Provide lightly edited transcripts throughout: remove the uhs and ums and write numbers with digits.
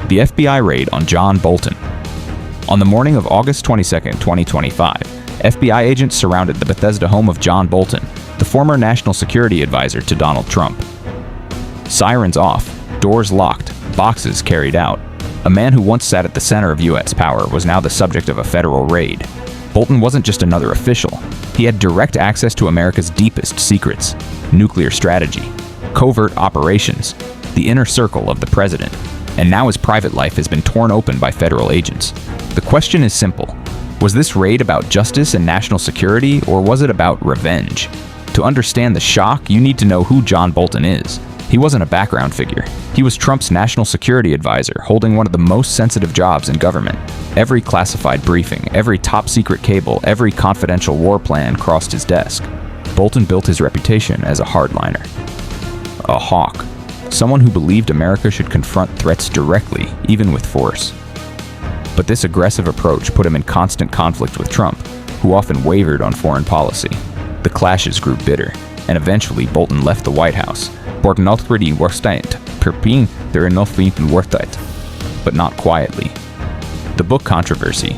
the FBI raid on John Bolton. On the morning of August 22, 2025, FBI agents surrounded the Bethesda home of John Bolton, the former national security advisor to Donald Trump. Sirens off, doors locked, boxes carried out. A man who once sat at the center of U.S. power was now the subject of a federal raid. Bolton wasn't just another official. He had direct access to America's deepest secrets: nuclear strategy, covert operations, the inner circle of the president. And now his private life has been torn open by federal agents. The question is simple. Was this raid about justice and national security, or was it about revenge? To understand the shock, you need to know who John Bolton is. He wasn't a background figure. He was Trump's national security advisor, holding one of the most sensitive jobs in government. Every classified briefing, every top-secret cable, every confidential war plan crossed his desk. Bolton built his reputation as a hardliner. A hawk. Someone who believed America should confront threats directly, even with force. But this aggressive approach put him in constant conflict with Trump, who often wavered on foreign policy. The clashes grew bitter, and eventually Bolton left the White House. But not quietly. The book controversy.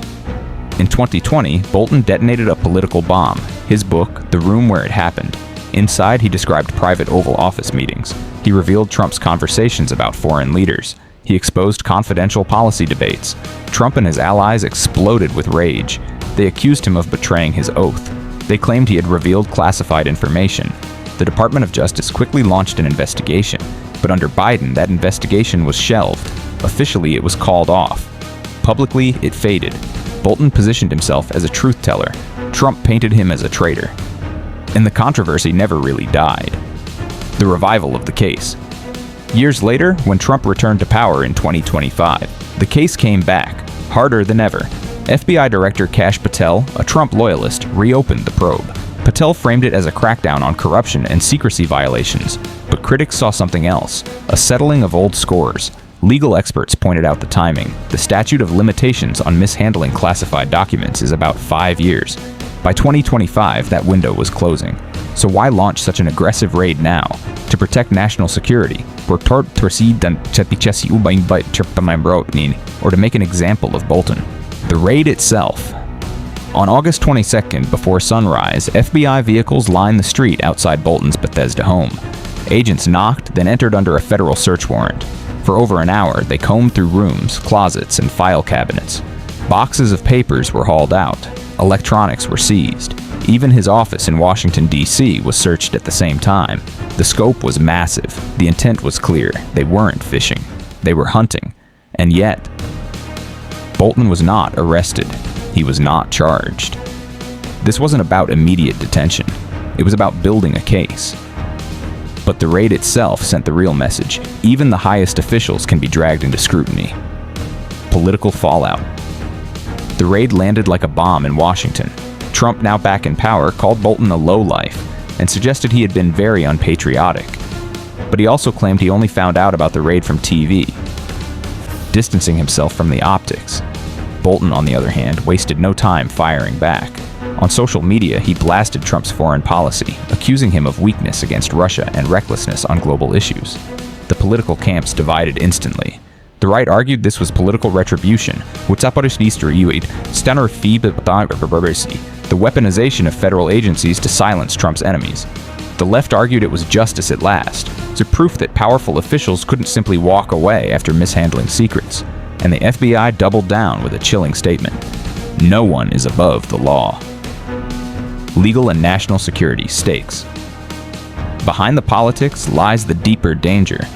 In 2020, Bolton detonated a political bomb. His book, The Room Where It Happened. Inside, he described private Oval Office meetings. He revealed Trump's conversations about foreign leaders. He exposed confidential policy debates. Trump and his allies exploded with rage. They accused him of betraying his oath. They claimed he had revealed classified information. The Department of Justice quickly launched an investigation, but under Biden, that investigation was shelved. Officially, it was called off. Publicly, it faded. Bolton positioned himself as a truth teller. Trump painted him as a traitor. And the controversy never really died. The revival of the case. Years later, when Trump returned to power in 2025, the case came back, harder than ever. FBI Director Kash Patel, a Trump loyalist, reopened the probe. Patel framed it as a crackdown on corruption and secrecy violations, but critics saw something else: a settling of old scores. Legal experts pointed out the timing. The statute of limitations on mishandling classified documents is about 5 years. By 2025, that window was closing. So why launch such an aggressive raid now? To protect national security, or to make an example of Bolton? The raid itself. On August 22nd, before sunrise, FBI vehicles lined the street outside Bolton's Bethesda home. Agents knocked, then entered under a federal search warrant. For over an hour, they combed through rooms, closets, and file cabinets. Boxes of papers were hauled out. Electronics were seized. Even his office in Washington, D.C. was searched at the same time. The scope was massive. The intent was clear. They weren't fishing. They were hunting. And yet, Bolton was not arrested. He was not charged. This wasn't about immediate detention. It was about building a case. But the raid itself sent the real message. Even the highest officials can be dragged into scrutiny. Political fallout. The raid landed like a bomb in Washington. Trump, now back in power, called Bolton a lowlife and suggested he had been very unpatriotic. But he also claimed he only found out about the raid from TV, distancing himself from the optics. Bolton, on the other hand, wasted no time firing back. On social media, he blasted Trump's foreign policy, accusing him of weakness against Russia and recklessness on global issues. The political camps divided instantly. The right argued this was political retribution, the weaponization of federal agencies to silence Trump's enemies. The left argued it was justice at last, so proof that powerful officials couldn't simply walk away after mishandling secrets. And the FBI doubled down with a chilling statement: no one is above the law. Legal and national security stakes. Behind the politics lies the deeper danger.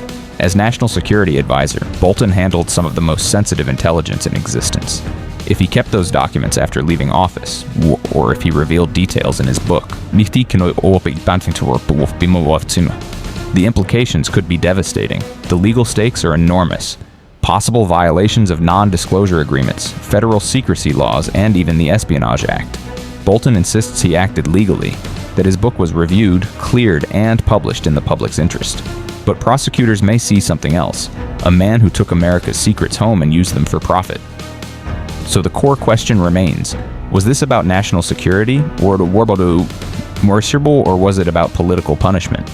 As National Security Advisor, Bolton handled some of the most sensitive intelligence in existence. If he kept those documents after leaving office, or if he revealed details in his book, the implications could be devastating. The legal stakes are enormous. Possible violations of non-disclosure agreements, federal secrecy laws, and even the Espionage Act. Bolton insists he acted legally, that his book was reviewed, cleared, and published in the public's interest. But prosecutors may see something else: a man who took America's secrets home and used them for profit. So the core question remains: was this about national security, or was it about political punishment?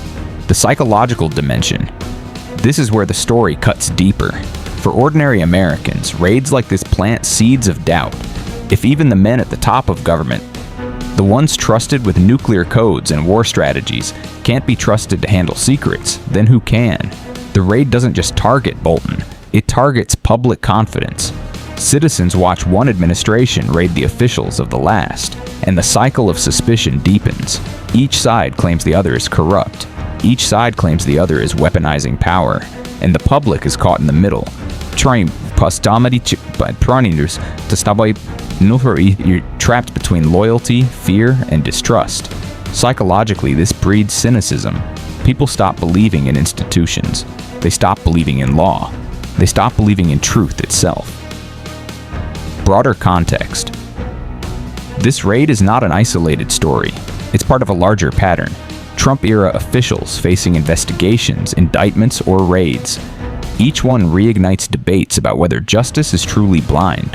The psychological dimension. This is where the story cuts deeper. For ordinary Americans, raids like this plant seeds of doubt. If even the men at the top of government, the ones trusted with nuclear codes and war strategies, can't be trusted to handle secrets, then who can? The raid doesn't just target Bolton, it targets public confidence. Citizens watch one administration raid the officials of the last, and the cycle of suspicion deepens. Each side claims the other is corrupt. Each side claims the other is weaponizing power, and the public is caught in the middle. You're trapped between loyalty, fear, and distrust. Psychologically, this breeds cynicism. People stop believing in institutions. They stop believing in law. They stop believing in truth itself. Broader context. This raid is not an isolated story. It's part of a larger pattern. Trump-era officials facing investigations, indictments, or raids. Each one reignites debates about whether justice is truly blind,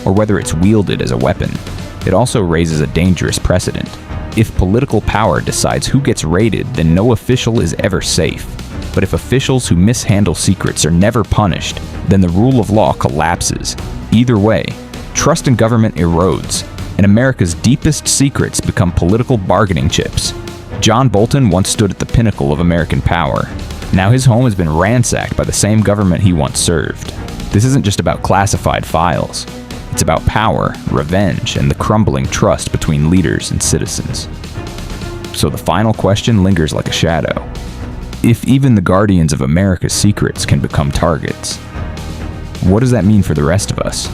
or whether it's wielded as a weapon. It also raises a dangerous precedent. If political power decides who gets raided, then no official is ever safe. But if officials who mishandle secrets are never punished, then the rule of law collapses. Either way, trust in government erodes, and America's deepest secrets become political bargaining chips. John Bolton once stood at the pinnacle of American power. Now his home has been ransacked by the same government he once served. This isn't just about classified files. It's about power, revenge, and the crumbling trust between leaders and citizens. So the final question lingers like a shadow. If even the guardians of America's secrets can become targets, what does that mean for the rest of us?